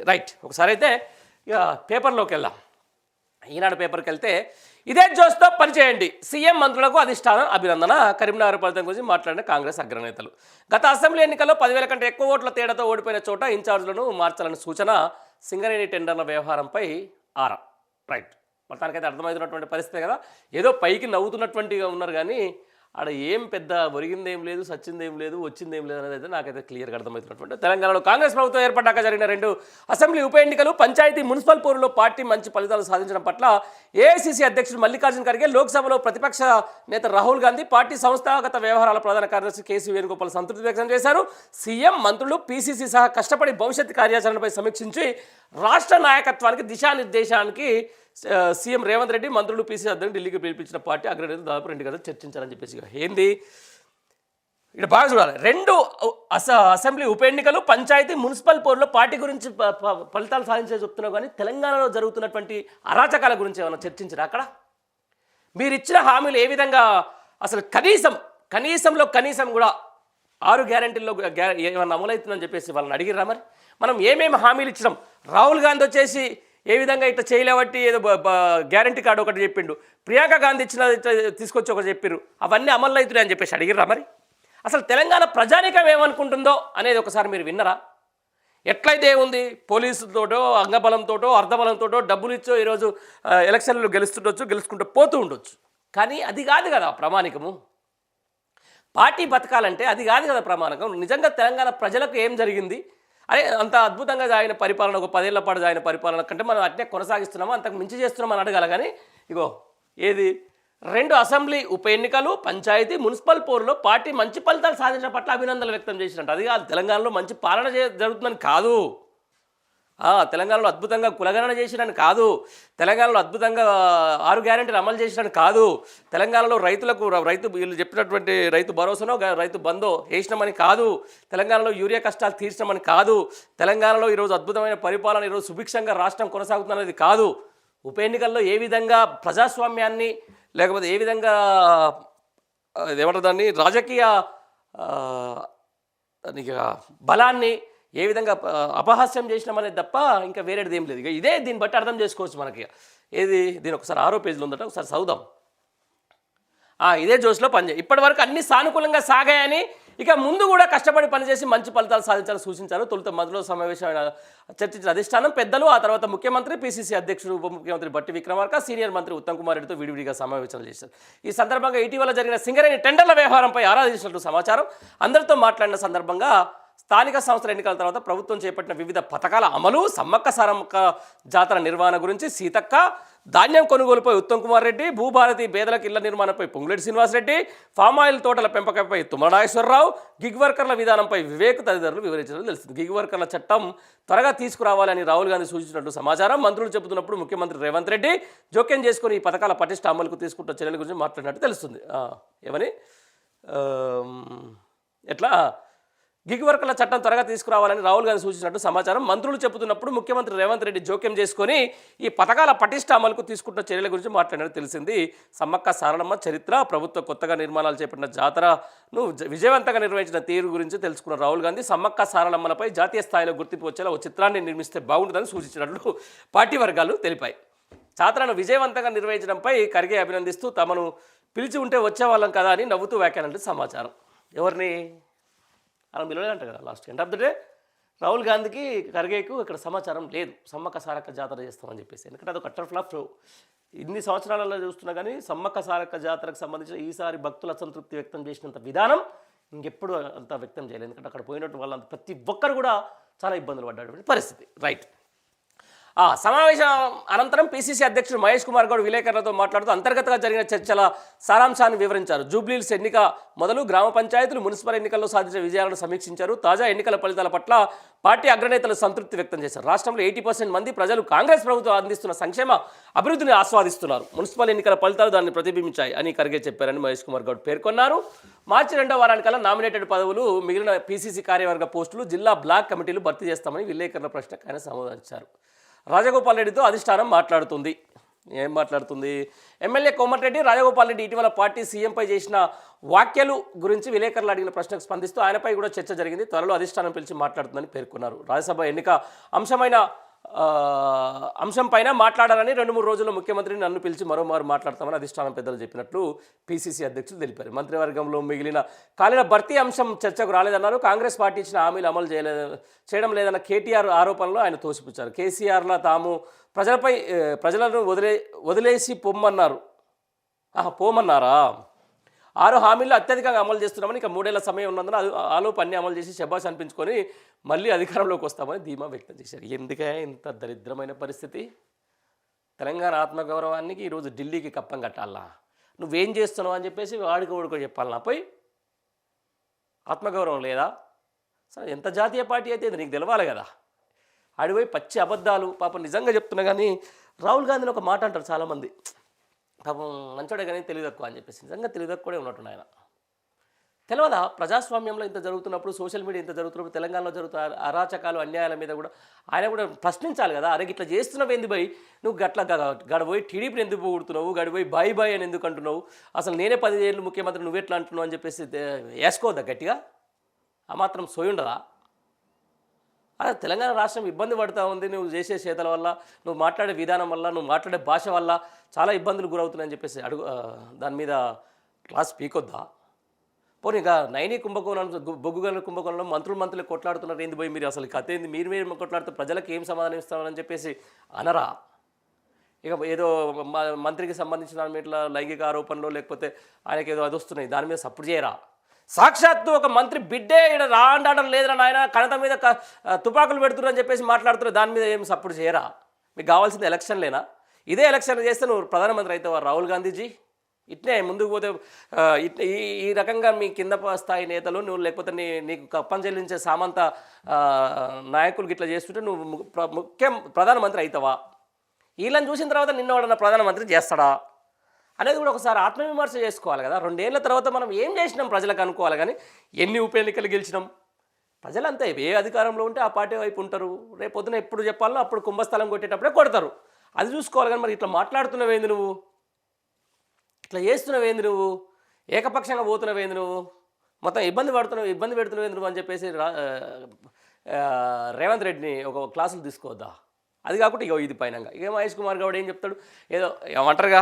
Right. ఒకసారి అయితే ఇక పేపర్లోకి వెళ్దాం. ఈనాడు పేపర్కి వెళ్తే ఇదే జోస్తో పనిచేయండి, సీఎం మంత్రులకు అధిష్టానం అభినందన. కరీంనగర్ ఫలితం గురించి మాట్లాడిన కాంగ్రెస్ అగ్రనేతలు. గత అసెంబ్లీ ఎన్నికల్లో 10,000 కంటే ఎక్కువ ఓట్ల తేడాతో ఓడిపోయిన చోట ఇన్ఛార్జీలను మార్చాలని సూచన. సింగరేణి టెండర్ల వ్యవహారంపై ఆరా. రైట్. మొత్తానికైతే అర్థమవుతున్నటువంటి పరిస్థితే కదా. ఏదో పైకి నవ్వుతున్నటువంటిగా ఉన్నారు కానీ ఆడ ఏం పెద్ద ఒరిగిందేం లేదు, సచ్చిందేం లేదు, వచ్చిందేం లేదు అనేది అయితే నాకైతే క్లియర్గా అర్థమవుతున్నటువంటి. తెలంగాణలో కాంగ్రెస్ ప్రభుత్వం ఏర్పడ్డాక జరిగిన 2 అసెంబ్లీ ఉప ఎన్నికలు, పంచాయతీ మున్సిపల్ పోరులో పార్టీ మంచి ఫలితాలు సాధించడం పట్ల ఏఐసీసీ అధ్యక్షుడు మల్లికార్జున ఖర్గే, లోక్సభలో ప్రతిపక్ష నేత రాహుల్ గాంధీ, పార్టీ సంస్థాగత వ్యవహారాల ప్రధాన కార్యదర్శి కేసీ వేణుగోపాల్ సంతృప్తి వ్యక్తం చేశారు. సీఎం, మంత్రులు, పీసీసీ సహా కష్టపడి భవిష్యత్ కార్యాచరణపై సమీక్షించి రాష్ట్ర నాయకత్వానికి దిశానిర్దేశానికి సీఎం రేవంత్ రెడ్డి, మంత్రులు, పీసీసీ అధ్యక్షుడు ఢిల్లీకి పిలిపించిన పార్టీ అగ్రనేతలు దాదాపు 2 గంటలు చర్చించారని చెప్పేసి ఏంది ఇక్కడ బాగా చూడాలి. 2 అసెంబ్లీ ఉప ఎన్నికలు, పంచాయతీ మున్సిపల్ పోరులో పార్టీ గురించి ఫలితాలు సాధించే చెప్తున్నావు కానీ తెలంగాణలో జరుగుతున్నటువంటి అరాచకాల గురించి ఏమైనా చర్చించారు అక్కడ? మీరు ఇచ్చిన హామీలు ఏ విధంగా అసలు కనీసంలో కనీసం కూడా 6 గ్యారెంటీల్లో ఏమన్నా అమలవుతుందని చెప్పేసి వాళ్ళని అడిగిరా? మరి మనం ఏమేమి హామీలు ఇచ్చినాం? రాహుల్ గాంధీ వచ్చేసి ఏ విధంగా ఇట్లా చేయలేబట్టి ఏదో గ్యారంటీ కార్డు ఒకటి చెప్పిండు, ప్రియాంక గాంధీ ఇచ్చిన తీసుకొచ్చి ఒకటి చెప్పారు, అవన్నీ అమలు అవుతున్నాయి అని చెప్పేసి అడిగిర్రా? మరి అసలు తెలంగాణ ప్రజానికం ఏమనుకుంటుందో అనేది ఒకసారి మీరు విన్నరా? ఎట్లయితే ఉంది, పోలీసులతోటో, అంగబలంతోటో, అర్ధబలంతోటో డబ్బులు ఇచ్చో ఈరోజు ఎలక్షన్లు గెలుచుకుంటూ పోతూ ఉండొచ్చు. కానీ అది కాదు కదా ప్రామాణికము. పార్టీ బతకాలంటే అది కాదు కదా ప్రామాణికం. నిజంగా తెలంగాణ ప్రజలకు ఏం జరిగింది, అరే అంత అద్భుతంగా సాగిన పరిపాలన, ఒక 10 ఏళ్ల పాటు సాగిన పరిపాలన కంటే మనం అట్నే కొనసాగిస్తున్నామా, అంతకు మించి చేస్తున్నామని అడగాల. కానీ ఇగో ఏది 2 అసెంబ్లీ ఉప ఎన్నికలు, పంచాయతీ మున్సిపల్ పోరులో పార్టీ మంచి ఫలితాలు సాధించడం పట్ల అభినందనలు వ్యక్తం చేసినట్టు. అది కాదు తెలంగాణలో మంచి పాలన జరుగుతుందని కాదు, తెలంగాణలో అద్భుతంగా కులగణన చేసినని కాదు, తెలంగాణలో అద్భుతంగా 6 గ్యారెంటీలు అమలు చేసినని కాదు, తెలంగాణలో వీళ్ళు చెప్పినటువంటి రైతు భరోసానో రైతు బందో వేసినామని కాదు, తెలంగాణలో యూరియా కష్టాలు తీర్చడమని కాదు, తెలంగాణలో ఈరోజు అద్భుతమైన పరిపాలన, ఈరోజు సుభిక్షంగా రాష్ట్రం కొనసాగుతున్నది కాదు. ఉప ఎన్నికల్లో ఏ విధంగా ప్రజాస్వామ్యాన్ని లేకపోతే ఏ విధంగా ఏమంటారు దాన్ని, రాజకీయ బలాన్ని ఏ విధంగా అపహాస్యం చేసినామనేది తప్ప ఇంకా వేరేది ఏం లేదు. ఇక ఇదే దీన్ని బట్టి అర్థం చేసుకోవచ్చు మనకి. దీని ఒకసారి 6వ పేజీలో ఉందట, ఒకసారి చదువుదాం. ఇదే జోష్లో పనిచేయి. ఇప్పటి వరకు అన్ని సానుకూలంగా సాగాయని, ఇక ముందు కూడా కష్టపడి పనిచేసి మంచి ఫలితాలు సాధించాలని సూచించారు. తొలుత మంత్రుల సమావేశమైన చర్చించిన అధిష్టానం పెద్దలు, ఆ తర్వాత ముఖ్యమంత్రి, పీసీసీ అధ్యక్షుడు, ఉప ముఖ్యమంత్రి బట్టి విక్రమార్క, సీనియర్ మంత్రి ఉత్తమ్ కుమార్ రెడ్డితో విడివిడిగా సమావేశాలు చేశారు. ఈ సందర్భంగా ఇటీవల జరిగిన సింగరేణి టెండర్ల వ్యవహారంపై ఆరాధించినట్లు సమాచారం. అందరితో మాట్లాడిన సందర్భంగా స్థానిక సంస్థల ఎన్నికల తర్వాత ప్రభుత్వం చేపట్టిన వివిధ పథకాల అమలు, సమ్మక్క సారమ్మక్క జాతర నిర్వహణ గురించి సీతక్క, ధాన్యం కొనుగోలుపై ఉత్తమ్ కుమార్ రెడ్డి, భూభారతి పేదలకు ఇళ్ల నిర్మాణంపై పొంగులేటి శ్రీనివాసరెడ్డి, ఫామాయిల్ తోటల పెంపకంపై తుమ్మల నాగేశ్వరరావు, గిగ్ వర్కర్ల విధానంపై వివేక్ తదితరులు వివరించడం తెలుస్తుంది. గిగ్ వర్కర్ల చట్టం త్వరగా తీసుకురావాలని రాహుల్ గాంధీ సూచించినట్టు సమాచారం. మంత్రులు చెబుతున్నప్పుడు ముఖ్యమంత్రి రేవంత్ రెడ్డి జోక్యం చేసుకుని ఈ పథకాల పటిష్ట అమలుకు తీసుకుంటున్న చర్యల గురించి మాట్లాడినట్టు తెలుస్తుంది. ఏమని ఎట్లా గిగ్ వర్కర్ల చట్టం త్వరగా తీసుకురావాలని రాహుల్ గాంధీ సూచించినట్టు సమాచారం. మంత్రులు చెబుతున్నప్పుడు ముఖ్యమంత్రి రేవంత్ రెడ్డి జోక్యం చేసుకొని ఈ పథకాల పటిష్ట అమలుకు తీసుకుంటున్న చర్యల గురించి మాట్లాడినట్టు తెలిసింది. సమ్మక్క సారలమ్మ చరిత్ర, ప్రభుత్వం కొత్తగా నిర్మాణాలు చేపట్టిన జాతరను విజయవంతంగా నిర్వహించిన తీరు గురించి తెలుసుకున్న రాహుల్ గాంధీ సమ్మక్క సారలమ్మలపై జాతీయ స్థాయిలో గుర్తింపు వచ్చేలా ఒక చిత్రాన్ని నిర్మిస్తే బాగుంటుందని సూచించినట్లు పార్టీ వర్గాలు తెలిపాయి. జాతరను విజయవంతంగా నిర్వహించడంపై ఖర్గే అభినందిస్తూ తమను పిలిచి ఉంటే వచ్చేవాళ్ళం కదా అని నవ్వుతూ వ్యాఖ్యానంటే సమాచారం. ఎవరిని అలా పిలవలేదంట కదా. Last end of the day Rahul గాంధీకి ఖర్గేకు ఇక్కడ సమాచారం లేదు సమ్మక్క సారక్క జాతర చేస్తామని చెప్పేసి. ఎందుకంటే అది కట్టర్ ఫ్లాప్ షో. ఇన్ని సంవత్సరాలలో చూస్తున్నా కానీ సమ్మక్క సారక్క జాతరకు సంబంధించిన ఈసారి భక్తుల అసంతృప్తి వ్యక్తం చేసినంత విధానం ఇంకెప్పుడు అంత వ్యక్తం చేయలేదు. ఎందుకంటే అక్కడ పోయినట్టు వాళ్ళంత ప్రతి ఒక్కరు కూడా చాలా ఇబ్బందులు పడ్డటువంటి పరిస్థితి. రైట్. సమావేశం అనంతరం పీసీసీ అధ్యక్షుడు మహేష్ కుమార్ గౌడ్ విలేకరులతో మాట్లాడుతూ అంతర్గతంగా జరిగిన చర్చల సారాంశాన్ని వివరించారు. జూబ్లీహిల్స్ ఎన్నిక మొదలు గ్రామ పంచాయతీలు, మున్సిపల్ ఎన్నికల్లో సాధించిన విజయాలను సమీక్షించారు. తాజా ఎన్నికల ఫలితాల పట్ల పార్టీ అగ్రనేతలు సంతృప్తి వ్యక్తం చేశారు. రాష్ట్రంలో 80% మంది ప్రజలు కాంగ్రెస్ ప్రభుత్వం అందిస్తున్న సంక్షేమ అభివృద్ధిని ఆస్వాదిస్తున్నారు. మున్సిపల్ ఎన్నికల ఫలితాలు దాన్ని ప్రతిబింబించాయి అని ఖర్గే చెప్పారని మహేష్ కుమార్ గౌడ్ పేర్కొన్నారు. మార్చి 2వ వారానికల్లా నామినేటెడ్ పదవులు, మిగిలిన పీసీసీ కార్యవర్గ పోస్టులు, జిల్లా బ్లాక్ కమిటీలు భర్తీ చేస్తామని విలేకరుల ప్రశ్నకు ఆయన సమాధానించారు. రాజగోపాల్ రెడ్డితో అధిష్టానం మాట్లాడుతుంది. ఏం మాట్లాడుతుంది? ఎమ్మెల్యే కోమటిరెడ్డి రాజగోపాల్ రెడ్డి ఇటీవల పార్టీ సీఎంపై చేసిన వ్యాఖ్యలు గురించి విలేకరులు అడిగిన ప్రశ్నకు స్పందిస్తూ ఆయనపై కూడా చర్చ జరిగింది, త్వరలో అధిష్టానం పిలిచి మాట్లాడుతుందని పేర్కొన్నారు. రాజ్యసభ ఎన్నిక అంశం పైన మాట్లాడాలని 2-3 రోజుల్లో ముఖ్యమంత్రిని నన్ను పిలిచి మరోమారు మాట్లాడతామని అధిష్టానం పెద్దలు చెప్పినట్లు పీసీసీ అధ్యక్షులు తెలిపారు. మంత్రివర్గంలో మిగిలిన ఖాళీల భర్తీ అంశం చర్చకు రాలేదన్నారు. కాంగ్రెస్ పార్టీ ఇచ్చిన హామీలు అమలు చేయడం లేదన్న కేటీఆర్ ఆరోపణలు ఆయన తోసిపుచ్చారు. కేసీఆర్లా తాము ప్రజలను వదిలేసి పోమన్నారా? 6 హామీలు అత్యధికంగా అమలు చేస్తున్నామని, ఇక 3 ఏళ్ల సమయం ఉన్నందున ఆలోపు అన్ని అమలు చేసి శబాష్ అనిపించుకొని మళ్ళీ అధికారంలోకి వస్తామని ధీమా వ్యక్తం చేశారు. ఎందుకే ఇంత దరిద్రమైన పరిస్థితి? తెలంగాణ ఆత్మగౌరవానికి ఈరోజు ఢిల్లీకి కప్పం కట్టాలా? నువ్వేం చేస్తున్నావు అని చెప్పేసి వాడికో చెప్పాలి. నాపై ఆత్మగౌరవం లేదా? సరే, ఎంత జాతీయ పార్టీ అయితే నీకు తెలవాలి కదా. ఆడిపోయి పచ్చి అబద్ధాలు. పాపం నిజంగా చెప్తున్నా కానీ రాహుల్ గాంధీని ఒక మాట అంటారు చాలామంది, పాపం మంచోడే కానీ తెలివి తక్కువ అని చెప్పేసి. నిజంగా తెలివి తక్కువే ఉన్నట్టు ఆయన. తెలియదా? ప్రజాస్వామ్యంలో ఇంత జరుగుతున్నప్పుడు, సోషల్ మీడియా ఇంత జరుగుతున్నప్పుడు, తెలంగాణలో జరుగుతున్న అరాచకాలు, అన్యాయాల మీద కూడా ఆయన కూడా ప్రశ్నించాలి కదా. అరే ఇట్లా చేస్తున్నావు ఏంది భయ్? నువ్వు గట్ల గడబోయి టీడీపీని ఎందుకు పోగొడుతున్నావు? గడిపోయి బాయ్ అని ఎందుకు అంటున్నావు? అసలు నేనే 10 ఏళ్ళు ముఖ్యమంత్రి, నువ్వెట్లా అంటున్నావు అని చెప్పేసి వేసుకోవద్దా గట్టిగా? ఆ మాత్రం సోయి ఉండదా? అలా తెలంగాణ రాష్ట్రం ఇబ్బంది పడుతూ ఉంది. నువ్వు చేసే చేతల వల్ల, నువ్వు మాట్లాడే విధానం వల్ల, నువ్వు మాట్లాడే భాష వల్ల చాలా ఇబ్బందులు గురవుతున్నాయని చెప్పేసి దాని మీద క్లాస్ పీకొద్దా? పోనీ ఇక నైని కుంభకోణం, బొగ్గుగల కుంభకోణంలో మంత్రులు కొట్లాడుతున్నారు ఏంది పోయి? మీరు అసలు కథ ఏంది? మీరు కొట్లాడుతూ ప్రజలకు ఏం సమాధానం ఇస్తామని చెప్పేసి అనరా? ఇక ఏదో మంత్రికి సంబంధించిన ఇట్లా లైంగిక ఆరోపణలు, లేకపోతే ఆయనకి ఏదో అది వస్తున్నాయి, దాని మీద సపోర్ట్ చేయరా? సాక్షాత్తు ఒక మంత్రి బిడ్డే ఇక్కడ రాండడం లేదురా నాయన, కణత మీద తుపాకులు పెడుతున్నారని చెప్పేసి మాట్లాడుతున్నారు, దాని మీద ఏం సపోర్ట్ చేయరా? మీకు కావాల్సింది ఎలక్షన్లేనా? ఇదే ఎలక్షన్ చేస్తే నువ్వు ప్రధానమంత్రి అవుతావా రాహుల్ గాంధీజీ? ఇట్నే ముందుకు పోతే ఈ రకంగా మీ కింద స్థాయి నేతలు నువ్వు, లేకపోతే నీకు కప్పం చెల్లించే సామంత నాయకులకి ఇట్లా చేస్తుంటే నువ్వు ప్రధానమంత్రి అవుతావా? వీళ్ళని చూసిన తర్వాత నిన్న వాడన్న ప్రధానమంత్రి చేస్తాడా అనేది కూడా ఒకసారి ఆత్మవిమర్శ చేసుకోవాలి కదా. 2 ఏళ్ల తర్వాత మనం ఏం చేసినాం ప్రజలకు అనుకోవాలి. కానీ ఎన్ని ఉప ఎన్నికలు గెలిచినాం? ప్రజలంతా ఏ అధికారంలో ఉంటే ఆ పార్టీ వైపు ఉంటారు. రేపు పొద్దున ఎప్పుడు చెప్పాలో అప్పుడు కుంభస్థలం కొట్టేటప్పుడే కొడతారు. అది చూసుకోవాలి. కానీ మరి ఇట్లా మాట్లాడుతున్నావేంది నువ్వు? ఇట్లా చేస్తున్నావేంది నువ్వు? ఏకపక్షంగా పోతున్నావేంది నువ్వు? మొత్తం ఇబ్బంది పెడుతున్నావేంది నువ్వు అని చెప్పేసి రేవంత్ రెడ్డిని ఒక క్లాసులు తీసుకోవద్దా? అది కాకుండా ఇది పైనంగా ఇక మహేష్ కుమార్ గౌడ్ ఏం చెప్తాడు? ఏదో ఏమంటారుగా,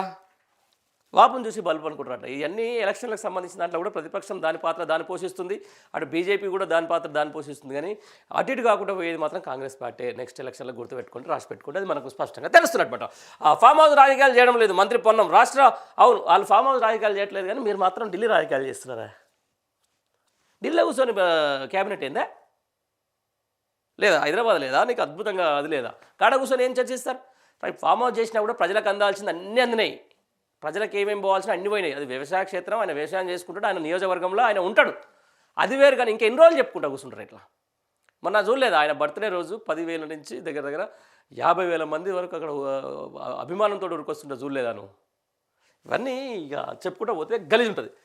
వాపును చూసి బల్బు అనుకుంటారట. ఇవన్నీ ఎలక్షన్లకు సంబంధించిన దాంట్లో కూడా ప్రతిపక్షం దాని పాత్ర దాన్ని పోషిస్తుంది, అటు బీజేపీ కూడా దాని పాత్ర దాన్ని పోషిస్తుంది. కానీ అటు ఇటు కాకుండా పోయేది మాత్రం కాంగ్రెస్ పార్టీ. నెక్స్ట్ ఎలక్షన్లో గుర్తుపెట్టుకుంటే, రాసి పెట్టుకుంటే అది మనకు స్పష్టంగా తెలుస్తున్నమాట. ఫామ్ హౌస్ రాజకీయాలు చేయడం లేదు మంత్రి పొన్నం. అవును, వాళ్ళు ఫామ్ హౌస్ రాజకీయాలు చేయట్లేదు, కానీ మీరు మాత్రం ఢిల్లీ రాజకీయాలు చేస్తున్నారా? ఢిల్లీలో కూర్చొని క్యాబినెట్ ఏందా? లేదా హైదరాబాద్ లేదా? నీకు అద్భుతంగా అది లేదా? కాడ కూర్చొని ఏం చర్చిస్తారు? ఫామ్ హౌస్ చేసినా కూడా ప్రజలకు అందాల్సింది అన్నీ అందినాయి. ప్రజలకు ఏమేమి పోవాల్సిన అన్ని పోయినాయి. అది వ్యవసాయ క్షేత్రం, ఆయన వ్యవసాయం చేసుకుంటాడు, ఆయన నియోజకవర్గంలో ఆయన ఉంటాడు, అది వేరు. కానీ ఇంకా ఎన్ని రోజులు చెప్పుకుంటా కూర్చుంటారు ఇట్లా? మొన్న చూడలేదు ఆయన బర్త్డే రోజు 10,000 నుంచి దగ్గర 50,000 మంది వరకు అక్కడ అభిమానంతో ఉరికొస్తుంటే చూడలేదా నువ్వు? ఇవన్నీ ఇక చెప్పుకుంటూ పోతే గలీజ్ ఉంటుంది.